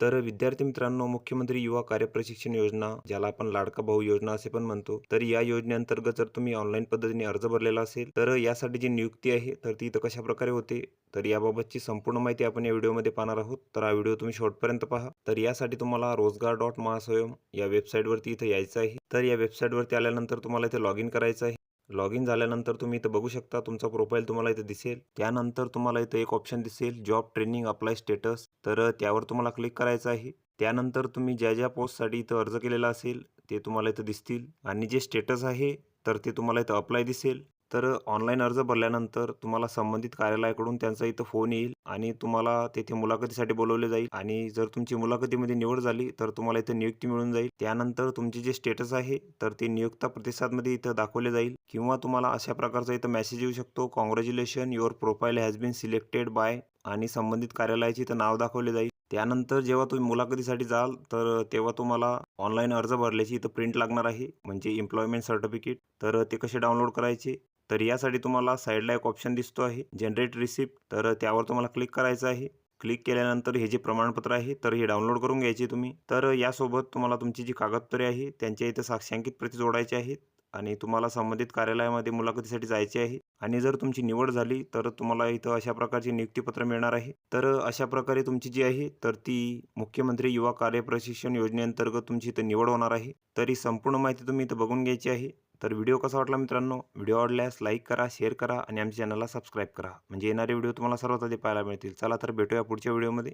तर विद्यार्थी मित्रांनो, मुख्यमंत्री युवा कार्य प्रशिक्षण योजना, ज्याला आपण लाडका भाऊ योजना असे पण म्हणतो, तर या योजनेअंतर्गत जर तुम्ही ऑनलाईन पद्धतीने अर्ज भरलेला असेल, तर यासाठी जी नियुक्ती आहे, तर ती इथं कशाप्रकारे होते, तर याबाबतची संपूर्ण माहिती आपण या व्हिडिओमध्ये पाहणार आहोत. तर हा व्हिडिओ तुम्ही शेवटपर्यंत पहा. तर यासाठी तुम्हाला रोजगार.महास्वयं या वेबसाईटवरती इथं यायचं आहे. तर या वेबसाईटवरती आल्यानंतर तुम्हाला इथे लॉग इन करायचं आहे. लॉग इन झाल्यानंतर तुम्ही इथं बघू शकता, तुमचा प्रोफाईल तुम्हाला इथं दिसेल. त्यानंतर तुम्हाला इथं एक ऑप्शन दिसेल, जॉब ट्रेनिंग अप्लाय स्टेटस. तर त्यावर तुम्हाला क्लिक करायचं आहे. त्यानंतर तुम्ही ज्या पोस्टसाठी इथं अर्ज केलेला असेल, ते तुम्हाला इथं दिसतील आणि जे स्टेटस आहे, तर ते तुम्हाला इथं अप्लाय दिसेल. तर ऑनलाईन अर्ज भरल्यानंतर तुम्हाला संबंधित कार्यालयाकडून त्यांचा इथं फोन येईल आणि तुम्हाला तेथे मुलाखतीसाठी बोलावले जाईल आणि जर तुमची मुलाखतीमध्ये निवड झाली, तर तुम्हाला इथं नियुक्ती मिळून जाईल. त्यानंतर तुमचे जे स्टेटस आहे, तर ते नियुक्ता प्रतिसादमध्ये इथं दाखवले जाईल किंवा तुम्हाला अशा प्रकारचा इथं मेसेज येऊ शकतो, "congratulation, your profile has been selected by" आणि संबंधित कार्यालयाचे इथं नाव दाखवले जाईल. त्यानंतर जेव्हा तुम्ही मुलाखतीसाठी जाल, तर तेव्हा तुम्हाला ऑनलाईन अर्ज भरल्याची इथं प्रिंट लागणार आहे, म्हणजे एम्प्लॉयमेंट सर्टिफिकेट. तर ते कसे डाउनलोड करायचे? तर यासाठी तुम्हाला साईडला एक ऑप्शन दिसतो आहे, जनरेट रिसिप्ट. तर त्यावर तुम्हाला क्लिक करायचं आहे. क्लिक केल्यानंतर हे जे प्रमाणपत्र आहे, तर हे डाउनलोड करून घ्यायचे तुम्ही. तर यासोबत तुम्हाला तुमची जी कागदपत्रे आहे, त्यांच्या इथं साक्षांकित प्रती जोडायच्या आहेत आणि तुम्हाला संबंधित कार्यालयामध्ये मुलाखतीसाठी जायचे आहे आणि जर तुमची निवड झाली, तर तुम्हाला इथं अशा प्रकारचे नियुक्तीपत्र मिळणार आहे. तर अशा प्रकारे तुमची जी आहे, तर ती मुख्यमंत्री युवा कार्य प्रशिक्षण योजनेअंतर्गत तुमची इथं निवड होणार आहे. तर ही संपूर्ण माहिती तुम्ही इथं बघून घ्यायची आहे. तर व्हिडिओ कसा वाटला मित्रांनो? व्हिडिओ आवडल्यास लाईक करा, शेअर करा आणि आमच्या चॅनलला सबस्क्राईब करा. म्हणजे येणारे व्हिडिओ तुम्हाला सर्वात आधी पाहायला मिळतील. चला तर भेटूया पुढच्या व्हिडिओमध्ये.